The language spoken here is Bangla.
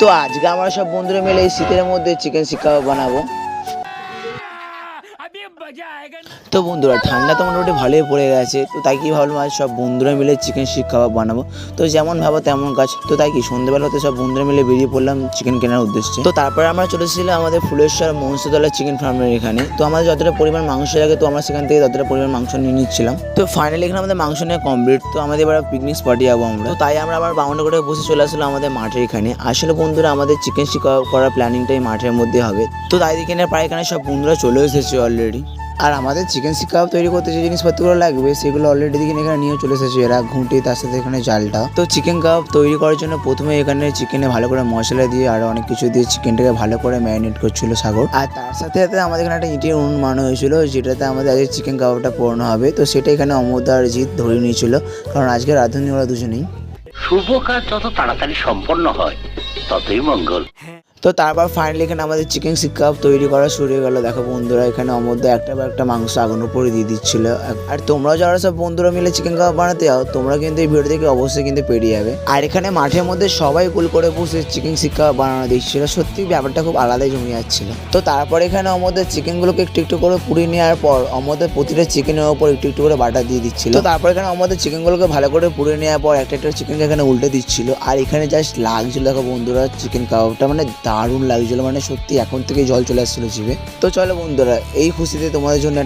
তো আজকে আমরা সব বন্ধুরা মিলে এই শীতের মধ্যে চিকেন শিক কাবাব বানাবো। তো বন্ধুরা ঠান্ডা তো মোটামুটি ভালোই পড়ে গেছে, তো তাই কি ভাবলাম আজ সব বন্ধুরা মিলে চিকেন শিক কাবাব বানাবো। তো যেমন ভাবো তেমন কাজ, তো তাই কি সন্ধ্যেবেলাতে সব বন্ধুরা মিলে বেরিয়ে পড়লাম চিকেন কেনার উদ্দেশ্যে। তো তারপরে আমরা চলে এসেছিলাম আমাদের ফুলেশ্বর মহসতলা চিকেন ফার্মের এখানে। তো আমাদের যতটা পরিমাণ মাংস লাগে তো আমরা সেখান থেকে ততটা পরিমাণ মাংস নিয়ে নিচ্ছিলাম। তো ফাইনালি এখানে আমাদের মাংস নিয়ে কমপ্লিট। তো আমাদের এবার পিকনিক স্পটে যাবো আমরা। তো তাই আমরা আবার বাউন্ডারি করে বসে চলে আসলো আমাদের মাঠের এখানে। আসলে বন্ধুরা আমাদের চিকেন শিক কাবাব করার প্ল্যানিংটাই মাঠের মধ্যে হবে। তো তাই এখানে প্রায় এখানে সব বন্ধুরা চলে এসেছে অলরেডি। আর আমাদের চিকেন শিক কাবাব তৈরি করতে যে জিনিসপত্রগুলো লাগবে সেগুলো অলরেডি দেখে এখানে নিয়ে চলে এসেছে এরা, ঘুঁটি তার সাথে এখানে জালটা। তো চিকেন কাবাব তৈরি করার জন্য প্রথমে এখানে চিকেনে ভালো করে মশলা দিয়ে আর অনেক কিছু দিয়ে চিকেনটাকে ভালো করে ম্যারিনেট করছিল সাগর। আর তার সাথে সাথে আমাদের এখানে একটা ইটের উনুন বানানো হয়েছিল যেটাতে আমাদের আজকে চিকেন কাবাবটা পোড়ানো হবে। তো সেটা এখানে অমর আর জিৎ ধরে নিয়েছিল, কারণ আজকে রাঁধুনি ওরা দুজনেই। শুভ কাজ যত তাড়াতাড়ি সম্পন্ন হয় ততই মঙ্গল। তো তারপর ফাইনালি এখানে আমাদের চিকেন শিক কাবাব তৈরি করা শুরু হয়ে গেল। দেখো বন্ধুরা এখানে অমরদা একটা বা একটা মাংস আগুন উপরে দিয়ে দিচ্ছিল। আর তোমরাও যারা সব বন্ধুরা মিলে চিকেন কাবাব বানাতে যাও তোমরা কিন্তু এই ভিডিও থেকে অবশ্যই কিন্তু পেরিয়ে যাবে। আর এখানে মাঠের মধ্যে সবাই গোল করে বসে চিকেন শিক কাবাব বানানো দিচ্ছিল, সত্যি ব্যাপারটা খুব আলাদাই জমে যাচ্ছিল। তো তারপর এখানে আমাদের চিকেনগুলোকে একটু একটু করে পুড়িয়ে নেওয়ার পর আমাদের প্রতিটা চিকেনের ওপর একটু একটু করে বাটার দিয়ে দিচ্ছিল। তো তারপর এখানে আমাদের চিকেনগুলোকে ভালো করে পুড়িয়ে নেওয়ার পর একটা একটা চিকেনকে এখানে উল্টে দিচ্ছিল। আর এখানে জাস্ট লাগছিল দেখো বন্ধুরা চিকেন কাবাবটা, মানে দারুণ লাগছিল, মানে সত্যি এখন থেকে জল চলে আসছিল জিভে। তো চলো বন্ধুরা এই খুশিতে তোমাদের জন্য একটা